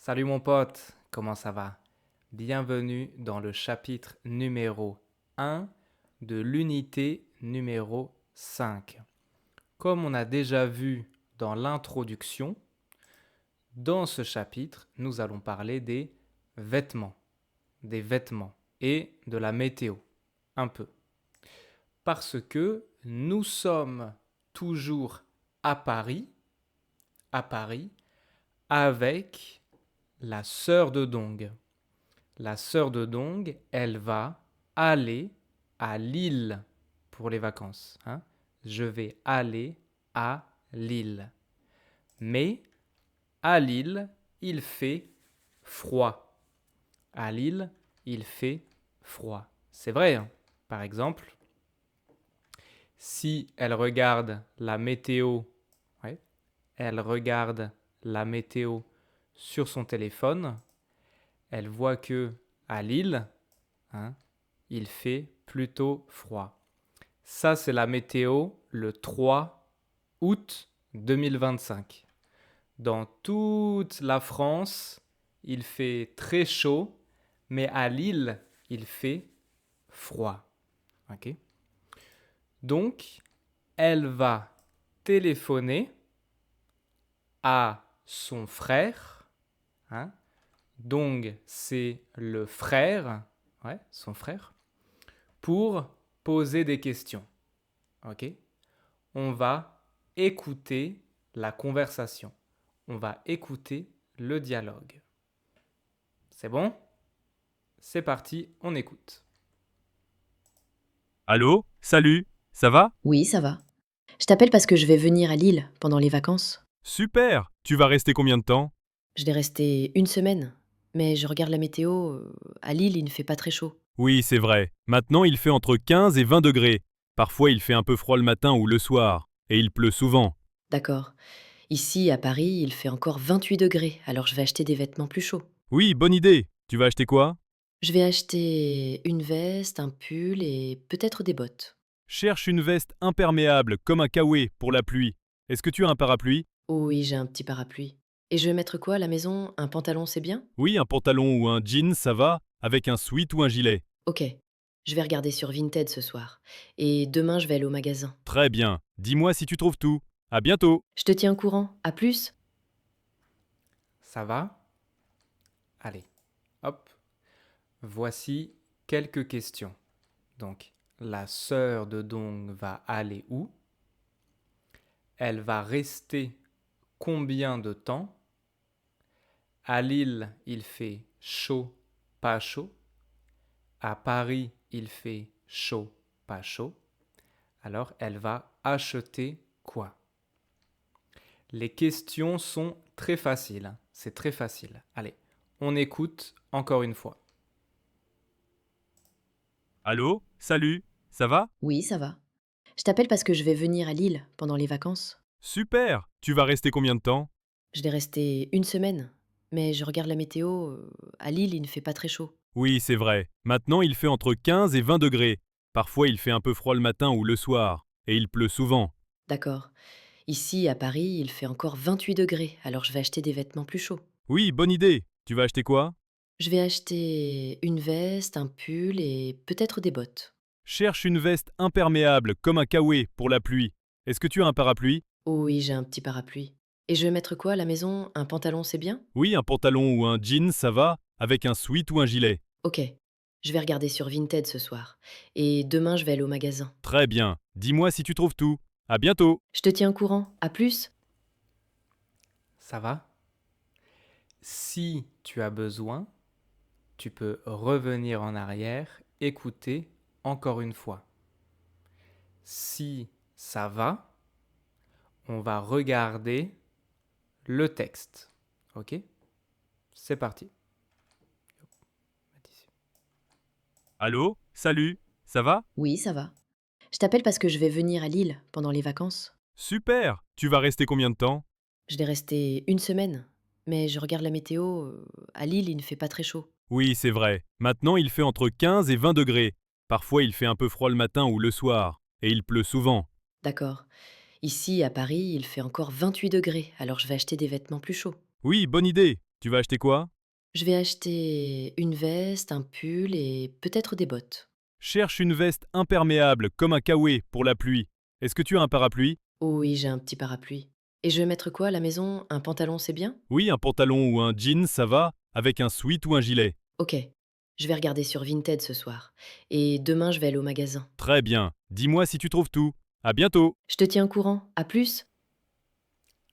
Salut mon pote, comment ça va? Bienvenue dans le chapitre numéro 1 de l'unité numéro 5. Comme on a déjà vu dans l'introduction, dans ce chapitre, nous allons parler vêtements, des vêtements et de la météo, un peu. Parce que nous sommes toujours à Paris, à Paris, avec la sœur de Dong. La sœur de Dong, elle va aller à Lille pour les vacances, hein. Je vais aller à Lille. Mais à Lille, il fait froid. À Lille, il fait froid. C'est vrai, hein. Par exemple, si elle regarde la météo, ouais, elle regarde la météo sur son téléphone, elle voit que à Lille, hein, il fait plutôt froid. Ça, c'est la météo le 3 août 2025. Dans toute la France, il fait très chaud, mais à Lille, il fait froid. Ok. Donc, elle va téléphoner à son frère, hein. Donc, c'est le frère, ouais, son frère, pour poser des questions. Ok. On va écouter la conversation. On va écouter le dialogue. C'est bon? C'est parti, on écoute. Allô? Salut, ça va? Oui, ça va. Je t'appelle parce que je vais venir à Lille pendant les vacances. Super! Tu vas rester combien de temps? Je vais rester une semaine, mais je regarde la météo. À Lille, il ne fait pas très chaud. Oui, c'est vrai. Maintenant, il fait entre 15 et 20 degrés. Parfois, il fait un peu froid le matin ou le soir. Et il pleut souvent. D'accord. Ici, à Paris, il fait encore 28 degrés, alors je vais acheter des vêtements plus chauds. Oui, bonne idée. Tu vas acheter quoi? Je vais acheter une veste, un pull et peut-être des bottes. Cherche une veste imperméable, comme un kawaii, pour la pluie. Est-ce que tu as un parapluie? Oh oui, j'ai un petit parapluie. Et je vais mettre quoi à la maison? Un pantalon, c'est bien? Oui, un pantalon ou un jean, ça va, avec un sweat ou un gilet. Ok. Je vais regarder sur Vinted ce soir. Et demain, je vais aller au magasin. Très bien. Dis-moi si tu trouves tout. À bientôt. Je te tiens au courant. À plus! Ça va? Allez, hop. Voici quelques questions. Donc, la sœur de Dong va aller où? Elle va rester combien de temps? À Lille, il fait chaud, pas chaud. À Paris, il fait chaud, pas chaud. Alors, elle va acheter quoi? Les questions sont très faciles, hein. C'est très facile. Allez, on écoute encore une fois. Allô? Salut, ça va? Oui, ça va. Je t'appelle parce que je vais venir à Lille pendant les vacances. Super! Tu vas rester combien de temps? Je vais rester une semaine, mais je regarde la météo. À Lille, il ne fait pas très chaud. Oui, c'est vrai. Maintenant, il fait entre 15 et 20 degrés. Parfois, il fait un peu froid le matin ou le soir. Et il pleut souvent. D'accord. Ici, à Paris, il fait encore 28 degrés, alors je vais acheter des vêtements plus chauds. Oui, bonne idée. Tu vas acheter quoi? Je vais acheter une veste, un pull et peut-être des bottes. Cherche une veste imperméable, comme un kawaii, pour la pluie. Est-ce que tu as un parapluie? Oh oui, j'ai un petit parapluie. Et je vais mettre quoi à la maison? Un pantalon, c'est bien? Oui, un pantalon ou un jean, ça va, avec un sweat ou un gilet. Ok. Je vais regarder sur Vinted ce soir. Et demain, je vais aller au magasin. Très bien. Dis-moi si tu trouves tout. À bientôt. Je te tiens au courant. À plus! Ça va? Si tu as besoin, tu peux revenir en arrière, écouter encore une fois. Si ça va, on va regarder le texte. Ok? C'est parti. Allô? Salut, ça va? Oui, ça va. Je t'appelle parce que je vais venir à Lille pendant les vacances. Super! Tu vas rester combien de temps? Je vais rester une semaine, mais je regarde la météo. À Lille, il ne fait pas très chaud. Oui, c'est vrai. Maintenant, il fait entre 15 et 20 degrés. Parfois, il fait un peu froid le matin ou le soir. Et il pleut souvent. D'accord. Ici, à Paris, il fait encore 28 degrés, alors je vais acheter des vêtements plus chauds. Oui, bonne idée. Tu vas acheter quoi? Je vais acheter une veste, un pull et peut-être des bottes. Cherche une veste imperméable, comme un kawaii, pour la pluie. Est-ce que tu as un parapluie? Oui, j'ai un petit parapluie. Et je vais mettre quoi à la maison? Un pantalon, c'est bien? Oui, un pantalon ou un jean, ça va, avec un sweat ou un gilet. Ok. Je vais regarder sur Vinted ce soir. Et demain, je vais aller au magasin. Très bien. Dis-moi si tu trouves tout. À bientôt. Je te tiens au courant. À plus!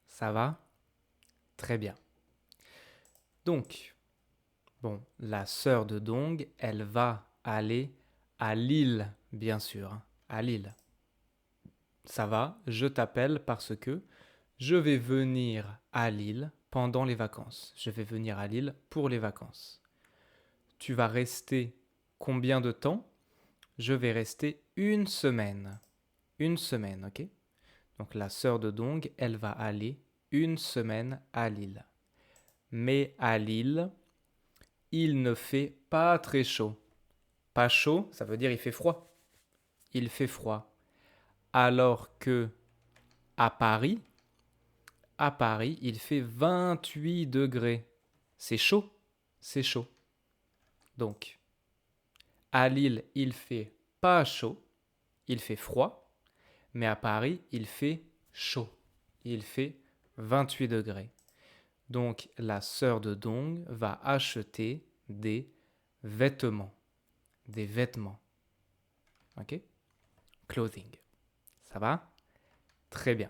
Ça va? Très bien. Donc, bon, la sœur de Dong, elle va aller à Lille, bien sûr, hein, à Lille. Ça va, je t'appelle parce que je vais venir à Lille pendant les vacances. Je vais venir à Lille pour les vacances. Tu vas rester combien de temps? Je vais rester une semaine. Une semaine, ok? Donc la sœur de Dong, elle va aller une semaine à Lille. Mais à Lille, il ne fait pas très chaud. Pas chaud, ça veut dire il fait froid. Il fait froid. Alors que à Paris, il fait 28 degrés. C'est chaud, c'est chaud. Donc, à Lille, il fait pas chaud, il fait froid, mais à Paris, il fait chaud. Il fait 28 degrés. Donc, la sœur de Dong va acheter des vêtements. Des vêtements. Ok? Clothing. Ça va? Très bien.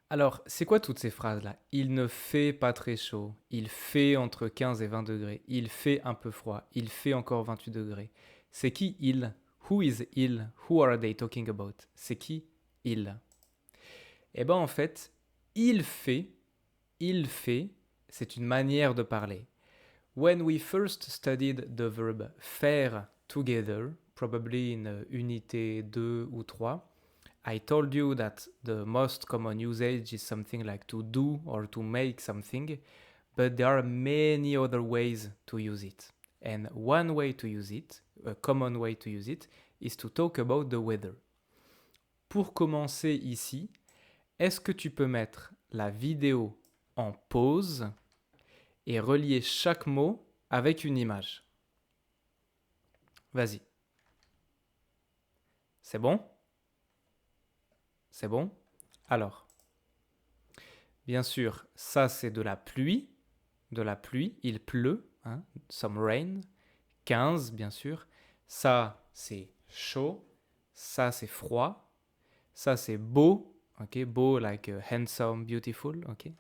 Alors, c'est quoi toutes ces phrases-là? Il ne fait pas très chaud. Il fait entre 15 et 20 degrés. Il fait un peu froid. Il fait encore 28 degrés. C'est qui il? Who is il? Who are they talking about? C'est qui il? Eh bien, en fait, il fait, c'est une manière de parler. When we first studied the verb faire together, probably in unité 2 ou 3, I told you that the most common usage is something like to do or to make something, but there are many other ways to use it. And one way to use it, a common way to use it, is to talk about the weather. Pour commencer ici, est-ce que tu peux mettre la vidéo en pause et relier chaque mot avec une image? Vas-y. C'est bon? C'est bon? Alors, bien sûr, ça c'est de la pluie. De la pluie, il pleut, hein, some rain. 15, bien sûr. Ça c'est chaud. Ça c'est froid. Ça c'est beau. Ok, beau like handsome, beautiful. Ok.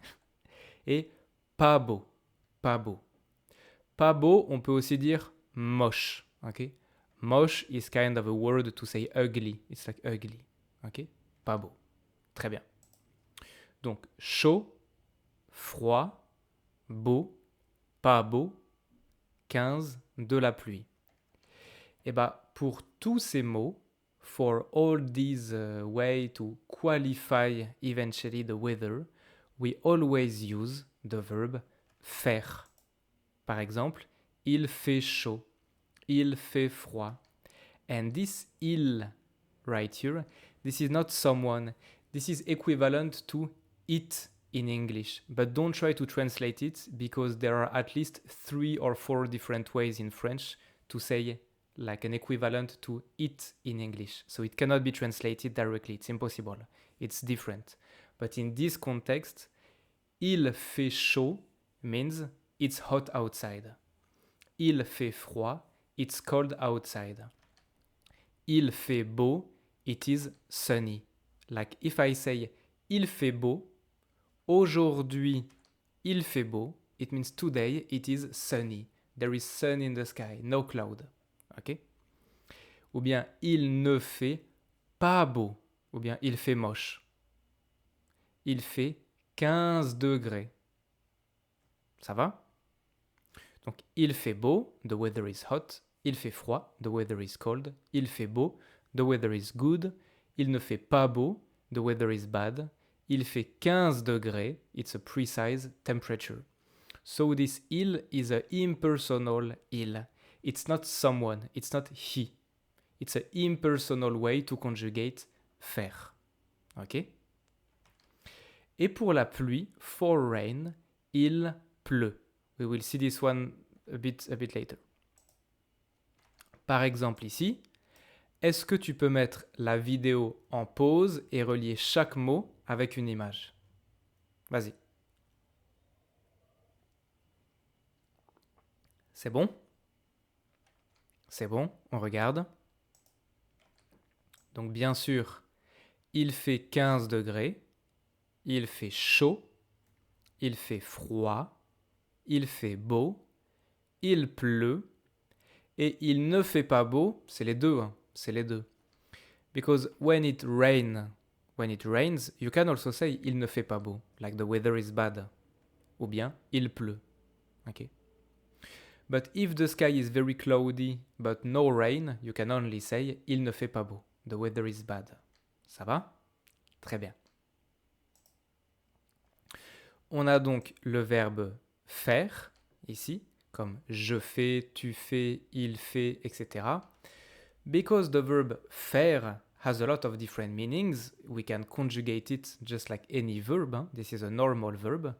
Et pas beau. Pas beau. Pas beau, on peut aussi dire moche. Ok. Moche is kind of a word to say ugly. It's like ugly. Ok. Pas beau. Très bien. Donc chaud, froid, beau, pas beau, 15, de la pluie. Et bah pour tous ces mots, for all these way to qualify eventually the weather, we always use the verb faire. Par exemple, il fait chaud, il fait froid. And this il right here, this is not someone, this is equivalent to it in English. But don't try to translate it because there are at least 3 or 4 different ways in French to say like an equivalent to it in English. So it cannot be translated directly, it's impossible. It's different. But in this context, il fait chaud means it's hot outside. Il fait froid, it's cold outside. Il fait beau, it is sunny. Like if I say il fait beau, aujourd'hui il fait beau, it means today it is sunny. There is sun in the sky, no cloud. Ok? Ou bien il ne fait pas beau, ou bien il fait moche. Il fait 15 degrés. Ça va? Donc il fait beau, the weather is hot. Il fait froid, the weather is cold. Il fait beau, the weather is good. Il ne fait pas beau, the weather is bad. Il fait 15 degrés, it's a precise temperature. So this il is a impersonal il. It's not someone, it's not he. It's an impersonal way to conjugate faire. Ok? Et pour la pluie, for rain, il pleut. We will see this one a bit later. Par exemple ici, est-ce que tu peux mettre la vidéo en pause et relier chaque mot avec une image? Vas-y. C'est bon? C'est bon, on regarde. Donc bien sûr, il fait 15 degrés, il fait chaud, il fait froid, il fait beau, il pleut, et il ne fait pas beau, c'est les deux, hein, c'est les deux. Because when it rains, you can also say il ne fait pas beau, like the weather is bad, ou bien il pleut. Okay. But if the sky is very cloudy but no rain, you can only say il ne fait pas beau, the weather is bad. Ça va? Très bien. On a donc le verbe faire ici, comme je fais, tu fais, il fait, etc. Because the verb faire has a lot of different meanings, we can conjugate it just like any verb. Hein? This is a normal verb.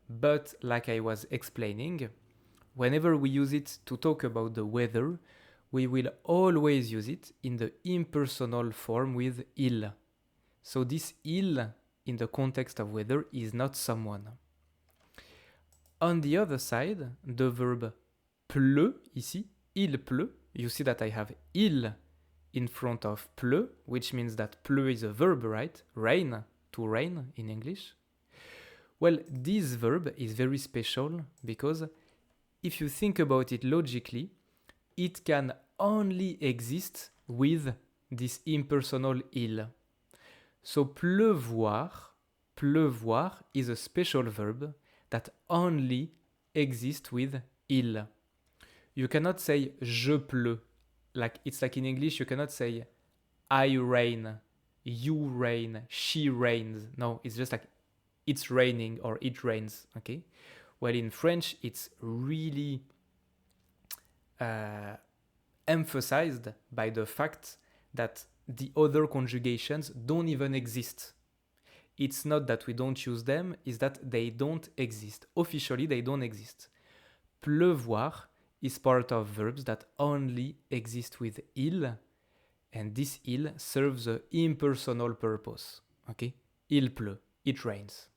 But like I was explaining, whenever we use it to talk about the weather, we will always use it in the impersonal form with il. So this il, in the context of weather, is not someone. On the other side, the verb pleut, ici, il pleut, you see that I have il in front of pleut, which means that pleut is a verb, right? Rain, to rain in English. Well, this verb is very special because if you think about it logically, it can only exist with this impersonal il. So pleuvoir is a special verb that only exists with il. You cannot say je pleut. It's like in English, you cannot say I rain, you rain, she rains. No, it's just like it's raining or it rains, okay? Well, in French, it's really emphasized by the fact that the other conjugations don't even exist. It's not that we don't use them, it's that they don't exist. Officially, they don't exist. Pleuvoir is part of verbs that only exist with il, and this il serves an impersonal purpose. Okay? Il pleut, it rains.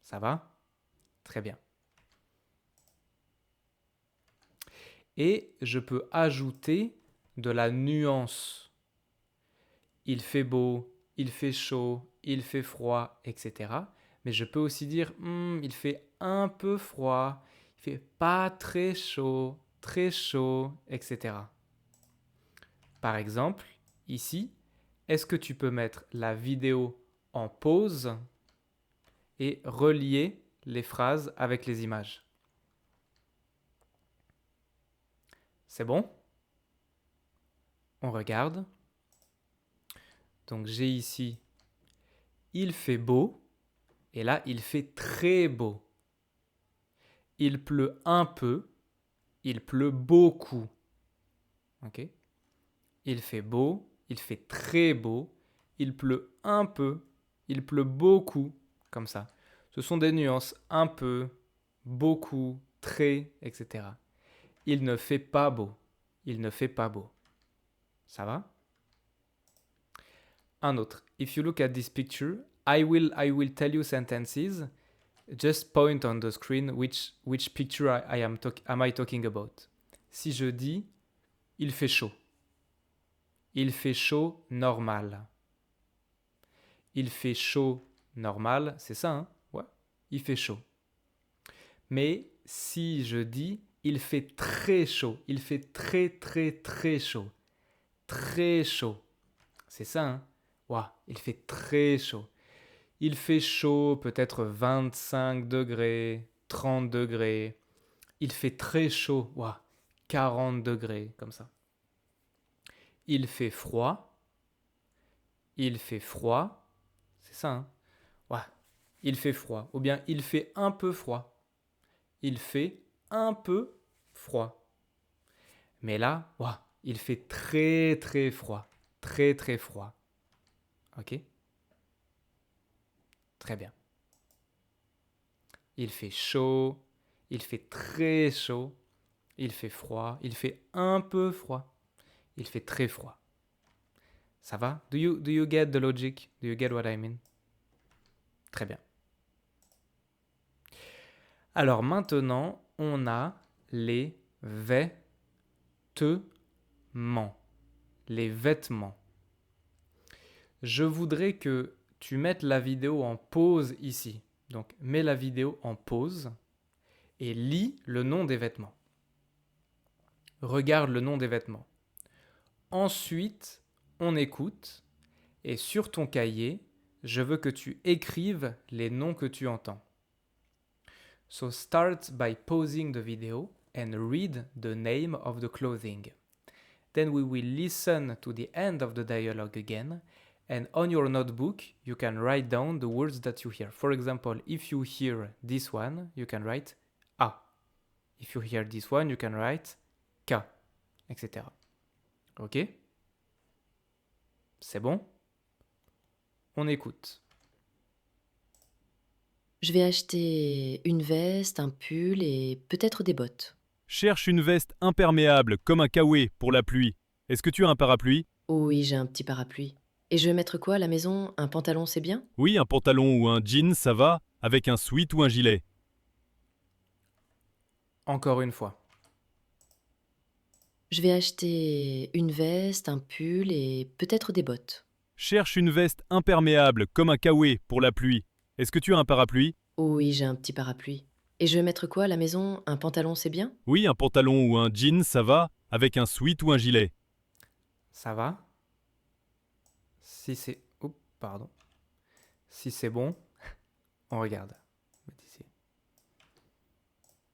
Ça va? Très bien. Et je peux ajouter de la nuance. Il fait beau, il fait chaud, il fait froid, etc. Mais je peux aussi dire il fait un peu froid, il fait pas très chaud, etc. Par exemple, ici, est-ce que tu peux mettre la vidéo en pause et relier les phrases avec les images? C'est bon? On regarde. Donc j'ai ici il fait beau et là il fait très beau. Il pleut un peu, il pleut beaucoup. Ok? Il fait beau, il fait très beau, il pleut un peu, il pleut beaucoup, comme ça. Ce sont des nuances un peu, beaucoup, très, etc. Il ne fait pas beau, il ne fait pas beau. Ça va? Un autre. If you look at this picture, I will tell you sentences. Just point on the screen which picture am I talking about. Si je dis il fait chaud. Il fait chaud normal. Il fait chaud normal, c'est ça, hein? Ouais. Il fait chaud. Mais si je dis il fait très chaud, il fait très chaud. Très chaud. C'est ça, hein? Ouah, il fait très chaud. Il fait chaud, peut-être 25 degrés, 30 degrés. Il fait très chaud, ouah, 40 degrés, comme ça. Il fait froid. Il fait froid. C'est ça, hein? Ouah, il fait froid. Ou bien il fait un peu froid. Il fait un peu froid. Mais là, ouah, il fait très froid. Très froid. Ok? Très bien. il fait chaud, il fait très chaud, il fait froid, il fait un peu froid, il fait très froid. Ça va? Do you get the logic? Do you get what I mean? Très bien. Alors maintenant, on a les vêtements. Les vêtements. Je voudrais que tu mettes la vidéo en pause ici. Donc, mets la vidéo en pause et lis le nom des vêtements. Regarde le nom des vêtements. Ensuite, on écoute et sur ton cahier, je veux que tu écrives les noms que tu entends. So start by pausing the video and read the name of the clothing. Then we will listen to the end of the dialogue again. And on your notebook, you can write down the words that you hear. For example, if you hear this one, you can write A. If you hear this one, you can write K, etc. Ok? C'est bon? On écoute. Je vais acheter une veste, un pull et peut-être des bottes. Cherche une veste imperméable comme un kawaii pour la pluie. Est-ce que tu as un parapluie? Oh oui, j'ai un petit parapluie. Et je vais mettre quoi à la maison? Un pantalon, c'est bien? Oui, un pantalon ou un jean, ça va, avec un sweat ou un gilet. Encore une fois. Je vais acheter une veste, un pull et peut-être des bottes. Cherche une veste imperméable comme un kawaii pour la pluie. Est-ce que tu as un parapluie? Oh oui, j'ai un petit parapluie. Et je vais mettre quoi à la maison? Un pantalon, c'est bien? Oui, un pantalon ou un jean, ça va, avec un sweat ou un gilet. Ça va? Si c'est... Oups, pardon. Si c'est bon, on regarde. Ici.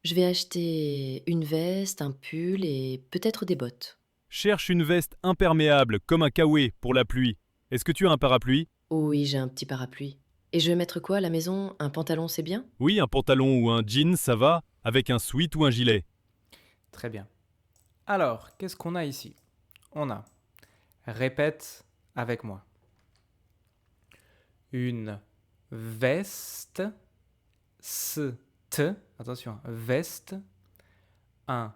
Je vais acheter une veste, un pull et peut-être des bottes. Cherche une veste imperméable comme un kawaii pour la pluie. Est-ce que tu as un parapluie? Oh oui, j'ai un petit parapluie. Et je vais mettre quoi à la maison? Un pantalon, c'est bien? Oui, un pantalon ou un jean, ça va, avec un sweat ou un gilet. Très bien. Alors, qu'est-ce qu'on a ici? On a, répète avec moi, une veste, attention, veste, un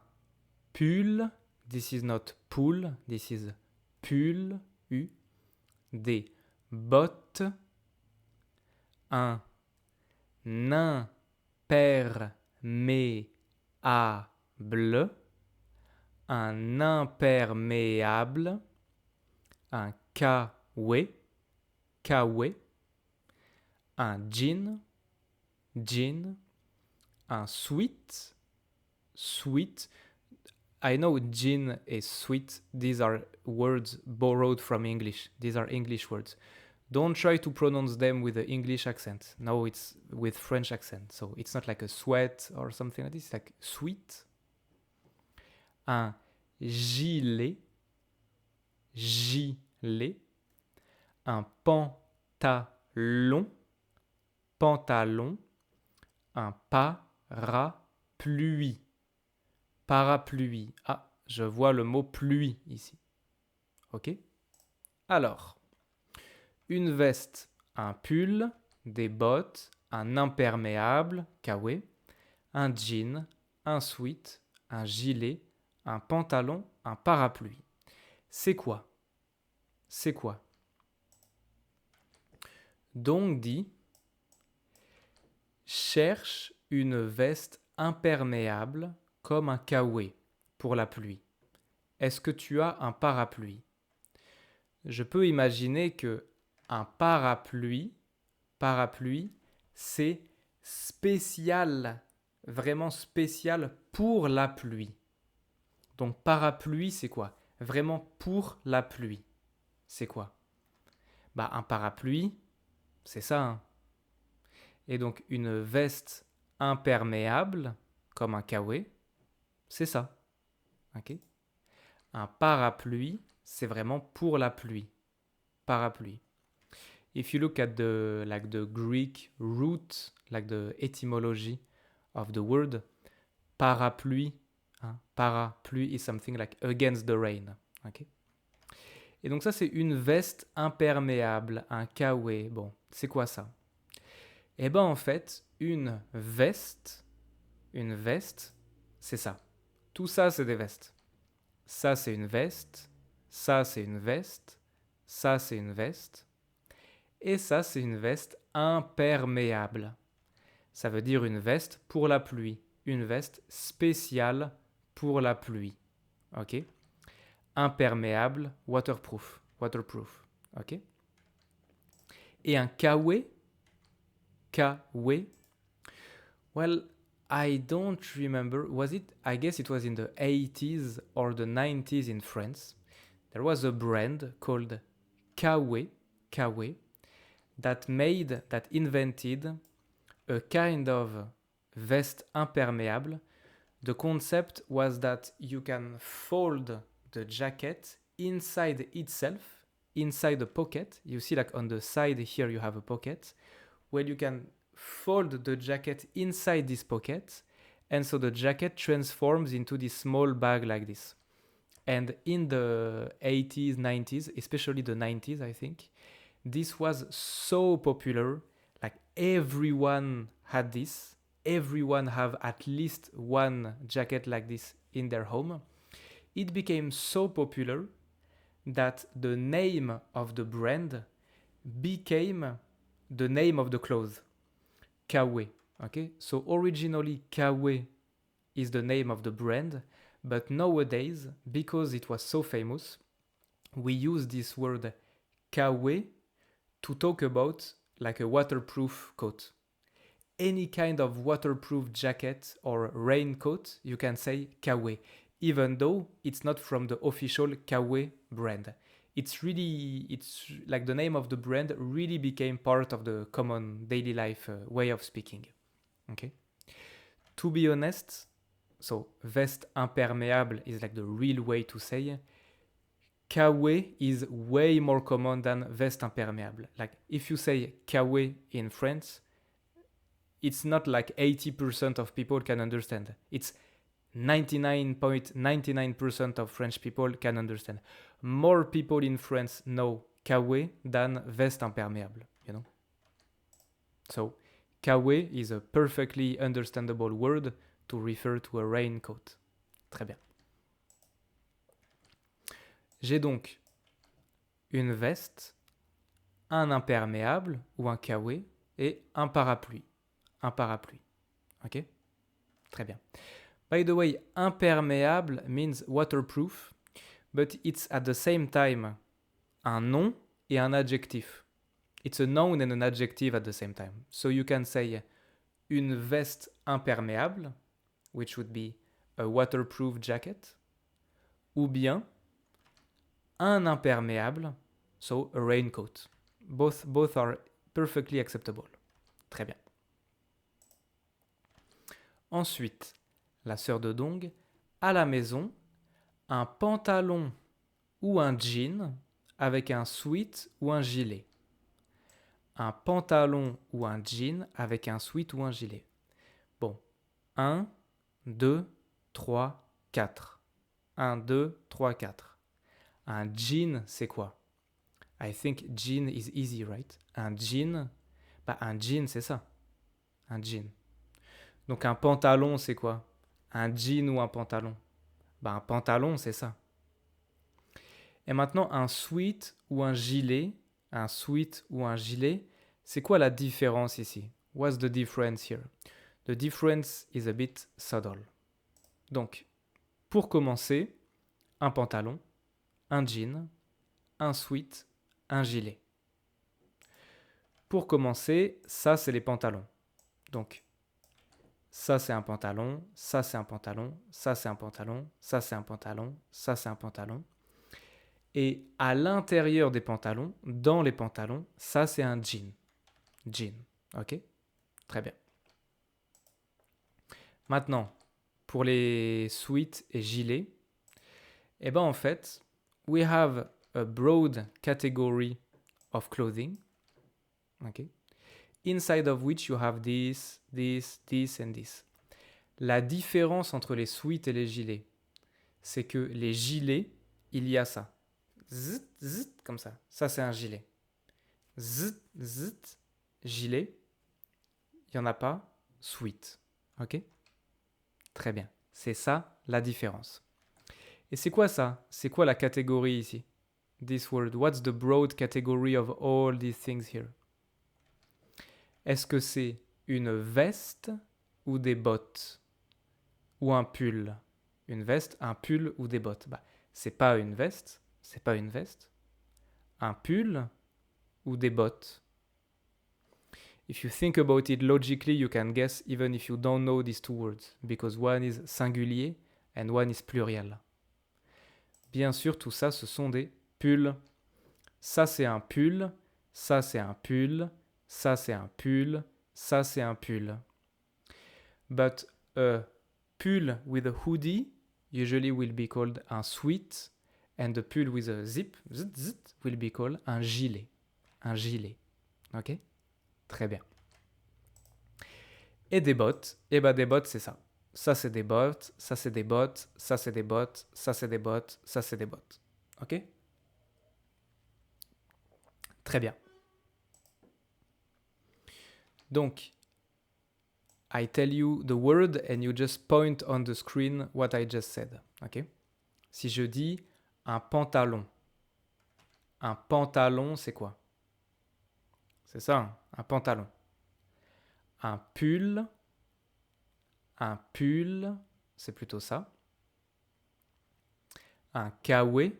pull, this is not pull, this is pull, des bottes, un imperméable, un imperméable, un kawaii, un jean, un sweat. I know jean and sweat, these are words borrowed from English. These are English words. Don't try to pronounce them with the English accent. No, it's with French accent. So it's not like a sweat or something like this. It's like sweet. Un gilet. Un pantalon. Un parapluie. Ah, je vois le mot pluie ici. Ok? Alors, une veste, un pull, des bottes, un imperméable, kawaii, un jean, un sweat, un gilet, un pantalon, un parapluie. C'est quoi? C'est quoi? Donc dit, cherche une veste imperméable comme un kawaii pour la pluie. Est-ce que tu as un parapluie? Je peux imaginer que un parapluie, c'est spécial, vraiment spécial pour la pluie. Donc parapluie, c'est quoi? Vraiment pour la pluie. C'est quoi? Bah un parapluie, c'est ça, hein. Et donc une veste imperméable, comme un kawaii, c'est ça. Ok? Un parapluie, c'est vraiment pour la pluie. Parapluie. If you look at the Greek root, like the etymology of the word, parapluie, hein, parapluie is something like against the rain. Okay? Et donc ça, c'est une veste imperméable, un kawaii. Bon, c'est quoi ça? Eh ben en fait, une veste, c'est ça. Tout ça, c'est des vestes. Ça, c'est une veste. Ça, c'est une veste. Ça, c'est une veste. Et ça, c'est une veste imperméable. Ça veut dire une veste pour la pluie. Une veste spéciale pour la pluie. Ok? Imperméable, waterproof. Waterproof. Ok? Et un kawe, kawe, well, I don't remember. Was it? I guess it was in the 80s or the 90s in France. There was a brand called Kawe, Kawe, that invented a kind of vest impermeable. The concept was that you can fold the jacket inside itself, inside a pocket. You see, like on the side here, you have a pocket where you can fold the jacket inside this pocket, and so the jacket transforms into this small bag like this. And in the 80s, 90s, especially the 90s, I think, this was so popular. Like everyone had this. Everyone have at least one jacket like this in their home. It became so popular that the name of the brand became the name of the clothes. Kawe. Okay, so originally Kawe is the name of the brand, but nowadays, because it was so famous, we use this word kawe to talk about like a waterproof coat. Any kind of waterproof jacket or raincoat, you can say kawe, even though it's not from the official kawe brand. It's like the name of the brand really became part of the common daily life way of speaking. Okay? To be honest, so veste imperméable is like the real way to say. Kawe is way more common than veste imperméable. Like if you say kawe in France, it's not like 80% of people can understand. It's 99.99% of French people can understand. More people in France know kawe than veste imperméable, you know? So, kawe is a perfectly understandable word to refer to a raincoat. Très bien. J'ai donc une veste, un imperméable ou un kawe et un parapluie. Un parapluie. Ok? Très bien. By the way, imperméable means waterproof, but it's at the same time un nom et un adjectif. It's a noun and an adjective at the same time. So you can say une veste imperméable, which would be a waterproof jacket, ou bien un imperméable, so a raincoat. Both are perfectly acceptable. Très bien. Ensuite, la sœur de Dong, à la maison, un pantalon ou un jean avec un sweat ou un gilet. Un pantalon ou un jean avec un sweat ou un gilet. Bon, 1, 2, 3, 4. 1, 2, 3, 4. Un jean, c'est quoi? I think jean is easy, right? Un jean, un jean, c'est ça. Un jean. Donc un pantalon, c'est quoi? Un jean ou un pantalon? Un pantalon, c'est ça. Et maintenant, un sweat ou un gilet, c'est quoi la différence ici? What's the difference here? The difference is a bit subtle. Donc, pour commencer, un pantalon, un jean, un sweat, un gilet. Pour commencer, ça, c'est les pantalons. Donc, ça, c'est un pantalon, ça, c'est un pantalon, ça, c'est un pantalon, ça, c'est un pantalon, ça, c'est un pantalon. Et à l'intérieur des pantalons, dans les pantalons, ça, c'est un jean. Jean, ok? Très bien. Maintenant, pour les sweats et gilets, eh ben en fait, we have a broad category of clothing, okay, inside of which you have this, and this. La différence entre les sweats et les gilets, c'est que les gilets, il y a ça. Zzt, zzt, comme ça. Ça, c'est un gilet. Zzt, zzt, gilet. il n'y en a pas sweet. Ok? Très bien. C'est ça la différence. Et c'est quoi ça? C'est quoi la catégorie ici? This word. What's the broad category of all these things here? Est-ce que c'est une veste ou des bottes? Ou un pull? Une veste, un pull ou des bottes? Bah, c'est pas une veste. C'est pas une veste. Un pull ou des bottes? If you think about it logically, you can guess even if you don't know these two words, because one is singulier and one is pluriel. Bien sûr, tout ça, ce sont des pulls. Ça, c'est un pull. Ça, c'est un pull. Ça, c'est un pull. Ça, c'est un pull. But a pull with a hoodie usually will be called un sweat, and a pull with a zip, will be called un gilet. Un gilet. Ok? Très bien. Et des bottes, et bah des bottes, c'est ça. Ça, c'est des bottes, ça, c'est des bottes, ça, c'est des bottes, ça, c'est des bottes, ça, c'est des bottes. Ok? Très bien. Donc, I tell you the word and you just point on the screen what I just said. Ok? Si je dis un pantalon c'est quoi? C'est ça, hein, un pantalon. Un pull, c'est plutôt ça. Un kawé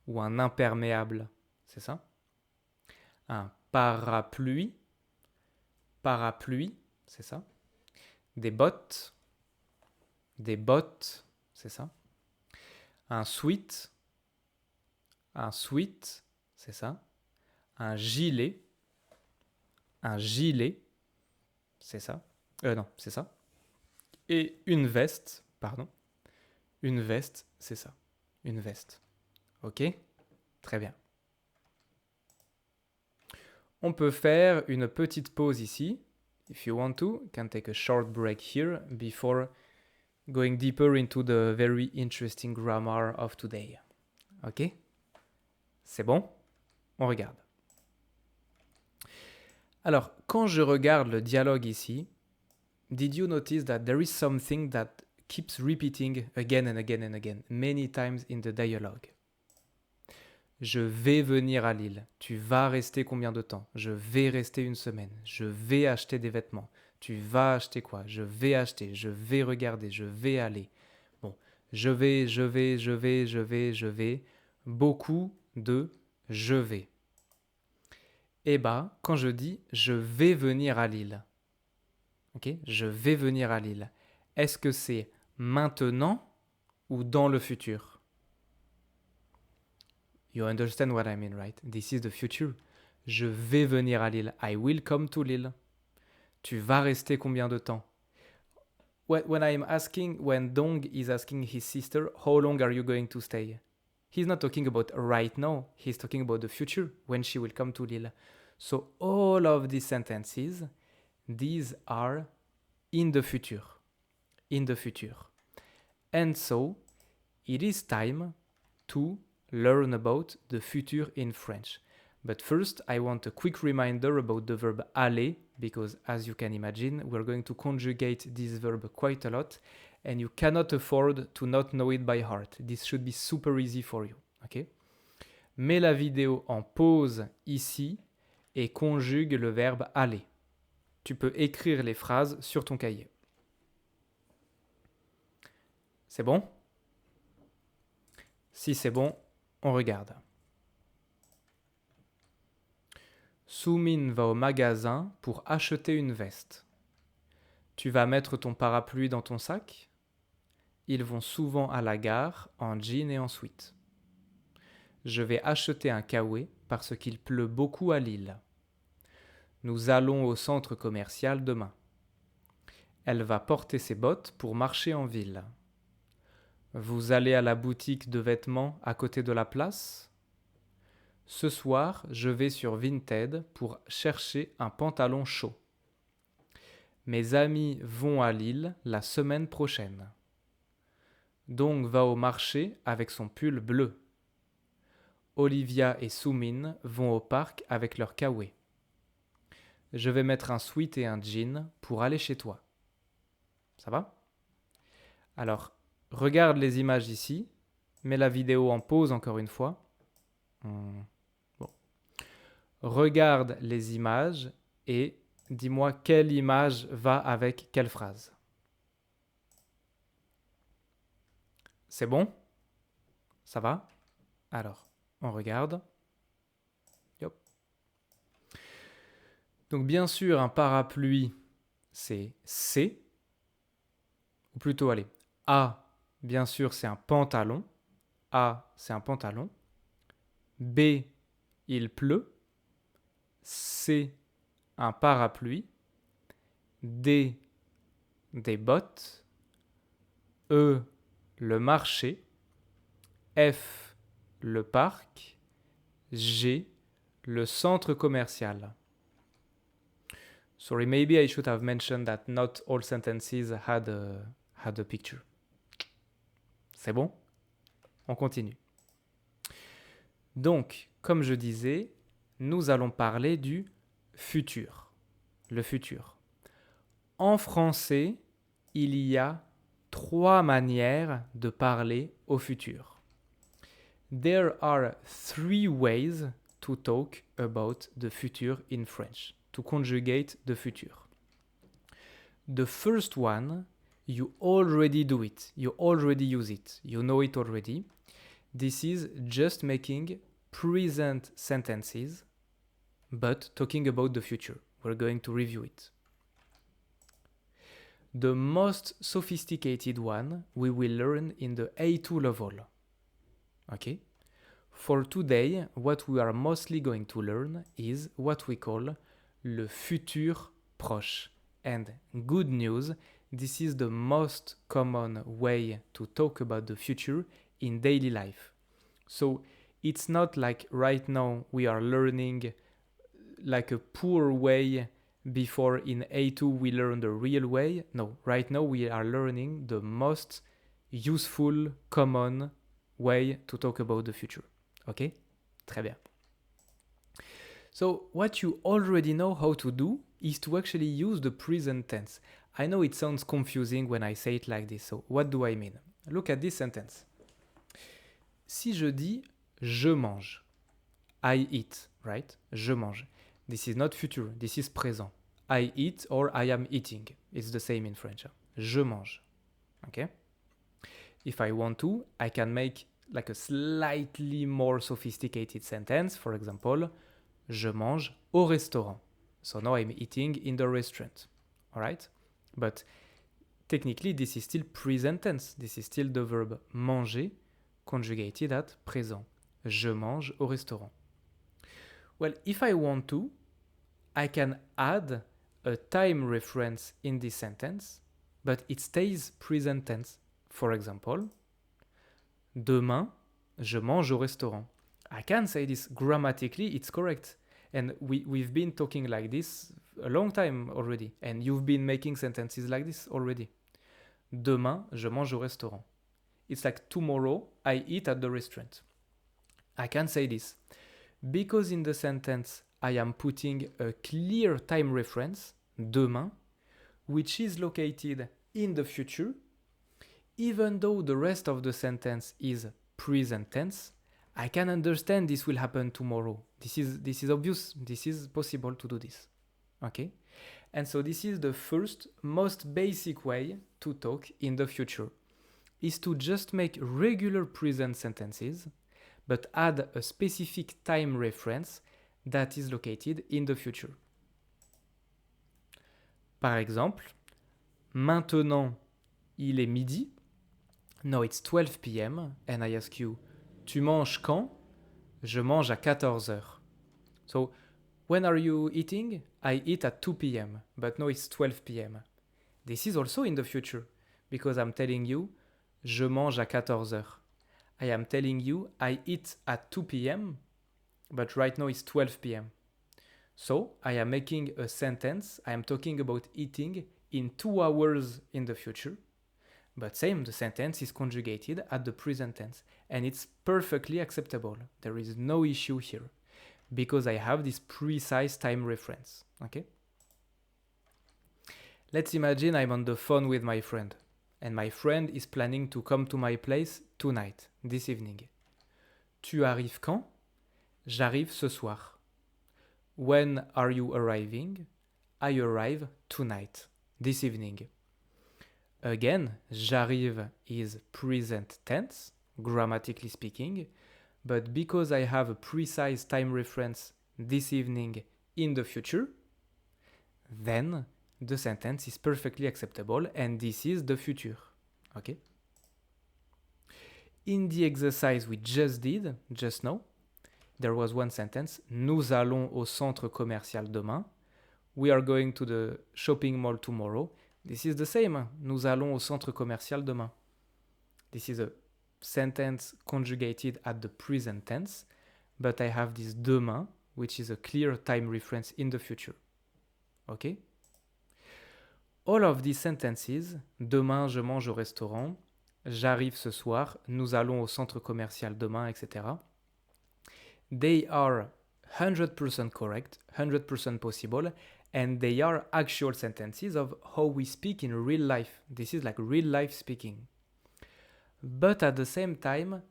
ou un imperméable, c'est ça. Un parapluie, c'est ça. Des bottes, c'est ça. Un sweat, c'est ça. Un gilet, c'est ça. Non, c'est ça. Et une veste, c'est ça. Une veste. Ok? Très bien. On peut faire une petite pause ici. If you want to, you can take a short break here before going deeper into the very interesting grammar of today. Ok? C'est bon? On regarde. Alors, quand je regarde le dialogue ici, did you notice that there is something that keeps repeating again and again and again, many times in the dialogue? Je vais venir à Lille. Tu vas rester combien de temps? Je vais rester une semaine. Je vais acheter des vêtements. Tu vas acheter quoi? Je vais acheter. Je vais regarder. Je vais aller. Bon, je vais. Beaucoup de je vais. Et bah, quand je dis je vais venir à Lille, ok? Je vais venir à Lille. Est-ce que c'est maintenant ou dans le futur? You understand what I mean, right? This is the future. Je vais venir à Lille. I will come to Lille. Tu vas rester combien de temps? When Dong is asking his sister, how long are you going to stay? He's not talking about right now. He's talking about the future, when she will come to Lille. So all of these sentences, these are in the future. In the future. And so, it is time to learn about the future in French. But first, I want a quick reminder about the verb aller, because as you can imagine, we're going to conjugate this verb quite a lot, and you cannot afford to not know it by heart. This should be super easy for you, ok? Mets la vidéo en pause ici et conjugue le verbe aller. Tu peux écrire les phrases sur ton cahier. C'est bon? Si c'est bon, on regarde. Soumin va au magasin pour acheter une veste. Tu vas mettre ton parapluie dans ton sac? Ils vont souvent à la gare en jean et en sweat. Je vais acheter un kawé parce qu'il pleut beaucoup à Lille. Nous allons au centre commercial demain. Elle va porter ses bottes pour marcher en ville. Vous allez à la boutique de vêtements à côté de la place? Ce soir, je vais sur Vinted pour chercher un pantalon chaud. Mes amis vont à Lille la semaine prochaine. Dong va au marché avec son pull bleu. Olivia et Soumin vont au parc avec leur kawé. je vais mettre un sweat et un jean pour aller chez toi. Ça va? Alors, regarde les images ici. Mets la vidéo en pause encore une fois. Bon. Regarde les images et dis-moi quelle image va avec quelle phrase. C'est bon? Ça va? Alors, on regarde. Yop. Donc bien sûr, un parapluie, c'est C. Ou plutôt, allez, A, bien sûr, c'est un pantalon. A, c'est un pantalon. B, il pleut. C, un parapluie. D, des bottes. E, le marché. F, le parc. G, le centre commercial. Sorry, maybe I should have mentioned that not all sentences had a picture. C'est bon? On continue. Donc, comme je disais, nous allons parler du futur. Le futur. En français, il y a 3 manières de parler au futur. There are 3 ways to talk about the future in French, to conjugate the future. The first one, you already do it, you already use it, you know it already. This is just making present sentences, but talking about the future. We're going to review it. The most sophisticated one we will learn in the A2 level. Okay? For today, what we are mostly going to learn is what we call le futur proche. And good news, this is the most common way to talk about the future in daily life. So it's not like right now we are learning like a poor way before in A2 we learn the real way. No, right now we are learning the most useful, common way to talk about the future. Okay? Très bien. So what you already know how to do is to actually use the present tense. I know it sounds confusing when I say it like this. So what do I mean? Look at this sentence. Si je dis je mange, I eat, right? Je mange. This is not future, this is présent. I eat or I am eating. It's the same in French. Je mange. Okay? If I want to, I can make like a slightly more sophisticated sentence. For example, je mange au restaurant. So now I'm eating in the restaurant. All right? But technically, this is still present tense. This is still the verb manger conjugated at présent. Je mange au restaurant. Well, if I want to, I can add a time reference in this sentence, but it stays present tense. For example, demain, je mange au restaurant. I can say this grammatically, it's correct. And we've been talking like this a long time already. And you've been making sentences like this already. Demain, je mange au restaurant. It's like tomorrow, I eat at the restaurant. I can say this because in the sentence, I am putting a clear time reference, demain, which is located in the future. Even though the rest of the sentence is present tense, I can understand this will happen tomorrow. This is obvious. This is possible to do this. Okay? And so this is the first, most basic way to talk in the future, is to just make regular present sentences, but add a specific time reference that is located in the future. Par exemple, maintenant, il est midi. No, it's 12 p.m. And I ask you, tu manges quand? Je mange à 14 heures. So, when are you eating? I eat at 2 p.m. But no, it's 12 p.m. This is also in the future, because I'm telling you, je mange à 14 heures. I am telling you, I eat at 2 p.m., but right now it's 12 p.m. So, I am making a sentence, I am talking about eating in 2 hours in the future, but same, the sentence is conjugated at the present tense, and it's perfectly acceptable. There is no issue here, because I have this precise time reference, okay? Let's imagine I'm on the phone with my friend, and my friend is planning to come to my place tonight, this evening. Tu arrives quand? J'arrive ce soir. When are you arriving? I arrive tonight, this evening. Again, j'arrive is present tense, grammatically speaking, but because I have a precise time reference this evening in the future, then the sentence is perfectly acceptable and this is the future. Okay? In the exercise we just did, just now, there was one sentence. Nous allons au centre commercial demain. We are going to the shopping mall tomorrow. This is the same. Nous allons au centre commercial demain. This is a sentence conjugated at the present tense, but I have this demain, which is a clear time reference in the future. Okay? All of these sentences, demain je mange au restaurant, j'arrive ce soir, nous allons au centre commercial demain, etc. They are 100% correct, 100% possible, and they are actual sentences of how we speak in real life. This is like real life speaking. But at the same time,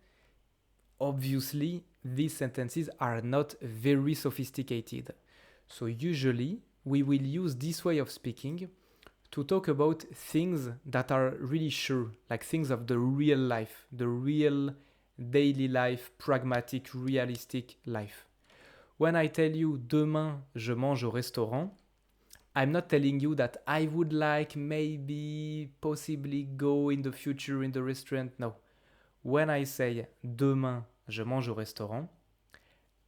obviously, these sentences are not very sophisticated. So usually, we will use this way of speaking to talk about things that are really sure, like things of the real life, the real daily life, pragmatic, realistic life. When I tell you demain je mange au restaurant, I'm not telling you that I would like maybe possibly go in the future in the restaurant. No. When I say demain je mange au restaurant,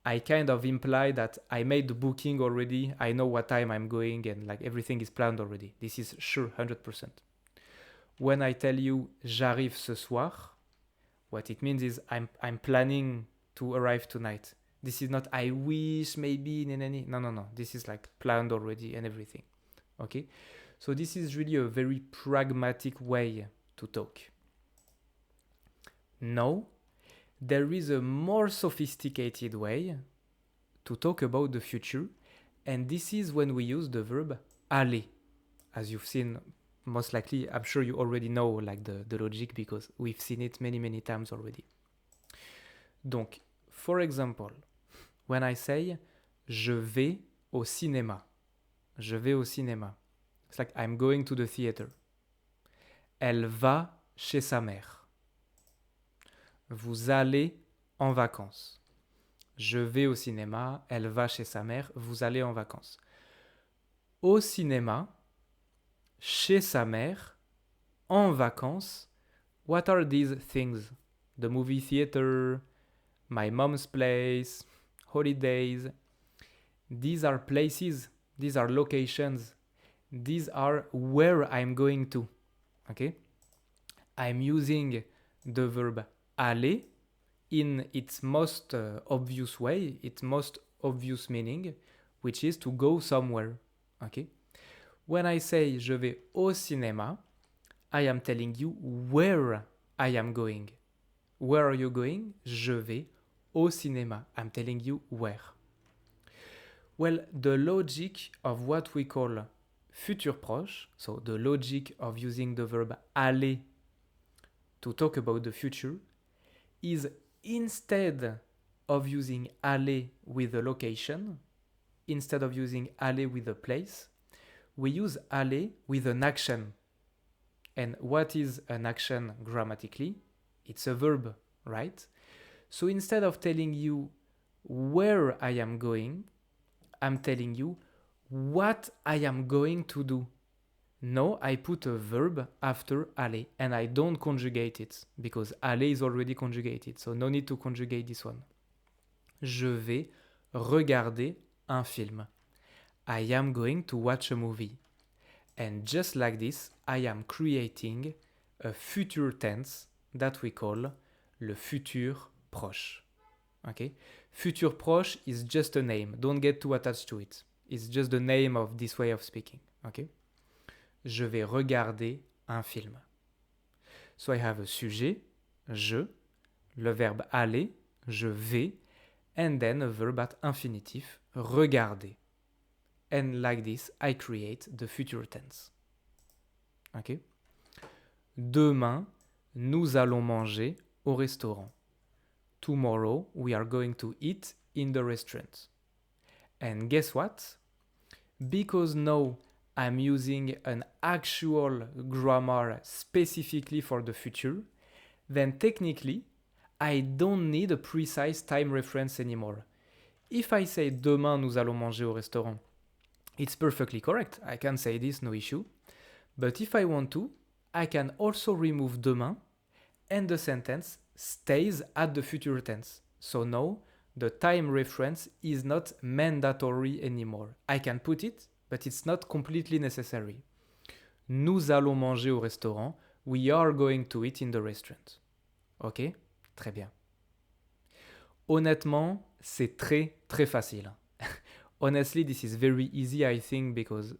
I kind of imply that I made the booking already, I know what time I'm going and like everything is planned already. This is sure 100%. When I tell you j'arrive ce soir, what it means is I'm planning to arrive tonight. This is not I wish maybe in any. No. This is like planned already and everything. Okay? So this is really a very pragmatic way to talk. Now, there is a more sophisticated way to talk about the future, and this is when we use the verb aller. As you've seen, most likely, I'm sure you already know like the logic because we've seen it many times already. Donc, for example, when I say je vais au cinéma, je vais au cinéma. It's like I'm going to the theater. Elle va chez sa mère. Vous allez en vacances. Je vais au cinéma, elle va chez sa mère, vous allez en vacances. Au cinéma, chez sa mère, en vacances. What are these things? The movie theater, my mom's place, holidays. These are places, these are locations, these are where I'm going to. Okay? I'm using the verb aller in its most obvious way, its most obvious meaning, which is to go somewhere. Okay? When I say je vais au cinéma, I am telling you where I am going. Where are you going? Je vais au cinéma. I'm telling you where. Well, the logic of what we call futur proche, so the logic of using the verb aller to talk about the future, is instead of using aller with a location, instead of using aller with a place, we use aller with an action. And what is an action grammatically? It's a verb, right? So instead of telling you where I am going, I'm telling you what I am going to do. No, I put a verb after aller and I don't conjugate it because aller is already conjugated, so no need to conjugate this one. Je vais regarder un film. I am going to watch a movie. And just like this, I am creating a future tense that we call le futur proche. Okay? Futur proche is just a name. Don't get too attached to it. It's just the name of this way of speaking. Okay? Je vais regarder un film. So I have a sujet, je, le verbe aller, je vais, and then a verb at infinitive, regarder. And like this, I create the future tense. Ok. Demain, nous allons manger au restaurant. Tomorrow, we are going to eat in the restaurant. And guess what? Because now I'm using an actual grammar specifically for the future, then technically, I don't need a precise time reference anymore. If I say demain nous allons manger au restaurant, it's perfectly correct. I can say this, no issue. But if I want to, I can also remove demain and the sentence stays at the future tense. So now the time reference is not mandatory anymore. I can put it, but it's not completely necessary. Nous allons manger au restaurant. We are going to eat in the restaurant. Ok? Très bien. Honnêtement, c'est très très facile. Honestly, this is very easy, I think, because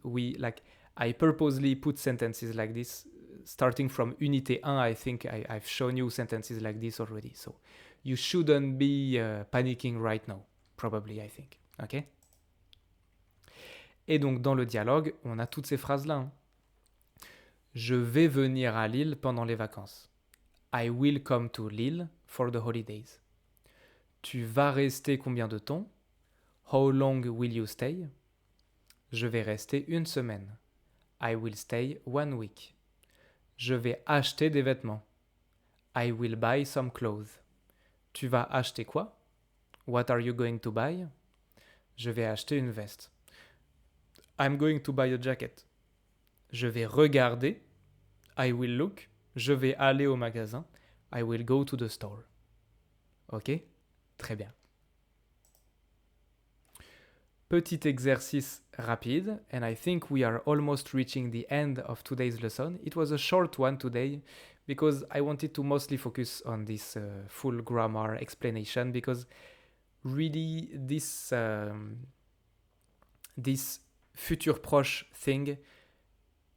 I purposely put sentences like this. Starting from Unité 1, I think I've shown you sentences like this already. So you shouldn't be panicking right now, probably, I think. Ok? Et donc, dans le dialogue, on a toutes ces phrases-là. Hein. Je vais venir à Lille pendant les vacances. I will come to Lille for the holidays. Tu vas rester combien de temps? How long will you stay? Je vais rester une semaine. I will stay 1 week. Je vais acheter des vêtements. I will buy some clothes. Tu vas acheter quoi? What are you going to buy? Je vais acheter une veste. I'm going to buy a jacket. Je vais regarder. I will look. Je vais aller au magasin. I will go to the store. Ok? Très bien. Petit exercice rapide, and I think we are almost reaching the end of today's lesson. It was a short one today because I wanted to mostly focus on this full grammar explanation because really this future proche thing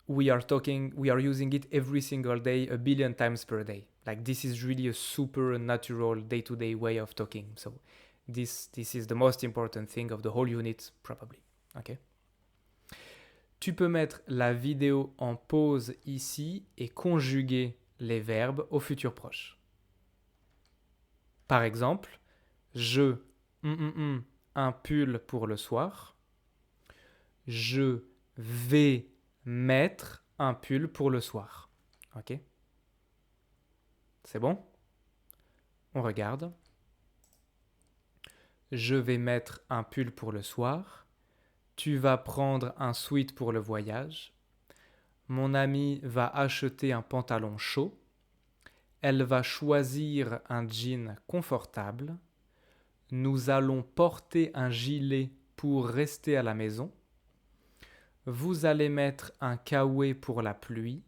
we are using it every single day, a billion times per day. Like this is really a super natural day-to-day way of talking. So this is the most important thing of the whole unit, probably. Okay. Tu peux mettre la vidéo en pause ici et conjuguer les verbes au futur proche. Par exemple, je un pull pour le soir. Je vais mettre un pull pour le soir. Ok? C'est bon? On regarde. Je vais mettre un pull pour le soir. Tu vas prendre un sweat pour le voyage. Mon amie va acheter un pantalon chaud. Elle va choisir un jean confortable. Nous allons porter un gilet pour rester à la maison. Vous allez mettre un kawaii pour la pluie.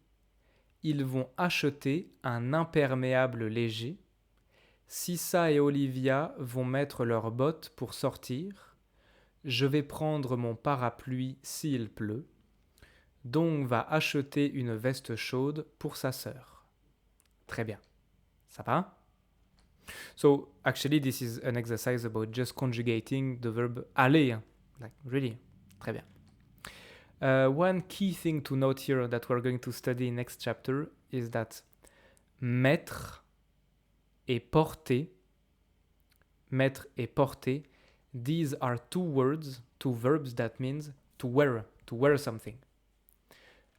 Ils vont acheter un imperméable léger. Sissa et Olivia vont mettre leurs bottes pour sortir. Je vais prendre mon parapluie s'il pleut. Dong va acheter une veste chaude pour sa sœur. Très bien. Ça va? So, actually, this is an exercise about just conjugating the verb aller. Like, really. Très bien. One key thing to note here that we're going to study in next chapter is that mettre et porter, these are two verbs that means to wear something.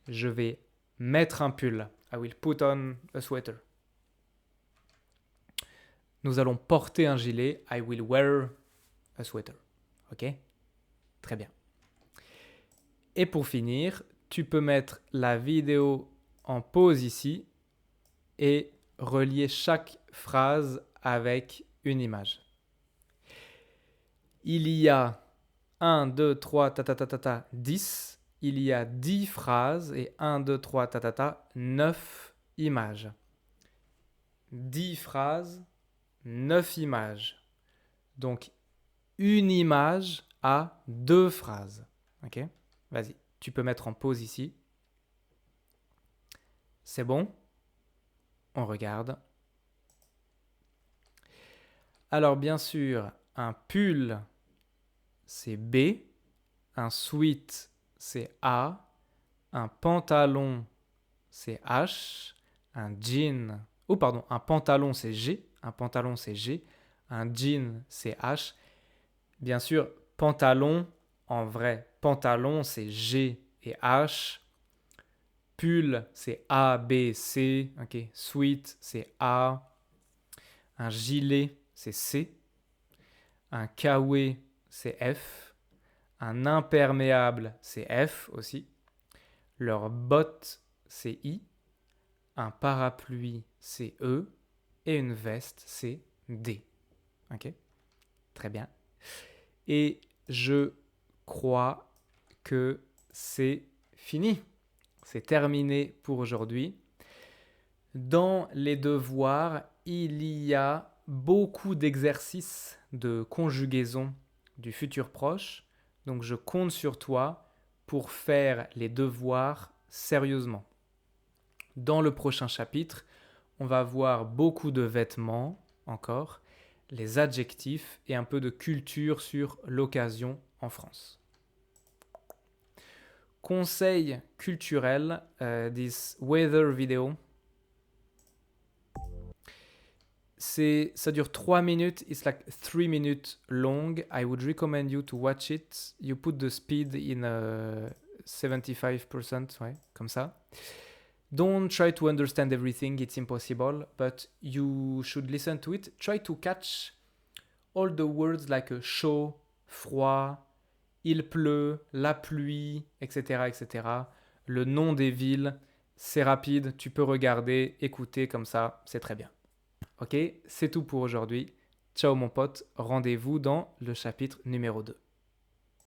Je vais mettre un pull. I will put on a sweater. Nous allons porter un gilet. I will wear a sweater. Ok? Très bien. Et pour finir, tu peux mettre la vidéo en pause ici et relier chaque phrase avec une image. Il y a 1, 2, 3, 10. Il y a 10 phrases et 1, 2, 3, 9 images. 10 phrases, 9 images. Donc, une image à 2 phrases. Ok? Vas-y, tu peux mettre en pause ici. C'est bon? On regarde. Alors, bien sûr, un pull, c'est B. Un sweat, c'est A. Un pantalon, c'est H. Un jean, ou pardon, un pantalon, c'est G. Un pantalon, c'est G. Un jean, c'est H. Bien sûr, pantalon, en vrai, pantalon, c'est G et H. Pull, c'est A, B, C. Ok. Sweat, c'est A. Un gilet, c'est C. Un kawaii, c'est F. Un imperméable, c'est F aussi. Leur botte, c'est I. Un parapluie, c'est E. Et une veste, c'est D. Ok. Très bien. Et je crois que c'est fini. C'est terminé pour aujourd'hui. Dans les devoirs, il y a beaucoup d'exercices de conjugaison du futur proche. Donc je compte sur toi pour faire les devoirs sérieusement. Dans le prochain chapitre, on va voir beaucoup de vêtements encore, les adjectifs et un peu de culture sur l'occasion en France. Conseil culturel, this weather video. Ça dure 3 minutes, it's like 3 minutes long. I would recommend you to watch it. You put the speed in 75%, ouais, comme ça. Don't try to understand everything, it's impossible, but you should listen to it. Try to catch all the words like chaud, froid, il pleut, la pluie, etc., etc. Le nom des villes, c'est rapide, tu peux regarder, écouter comme ça, c'est très bien. Ok, c'est tout pour aujourd'hui. Ciao mon pote, rendez-vous dans le chapitre numéro 2.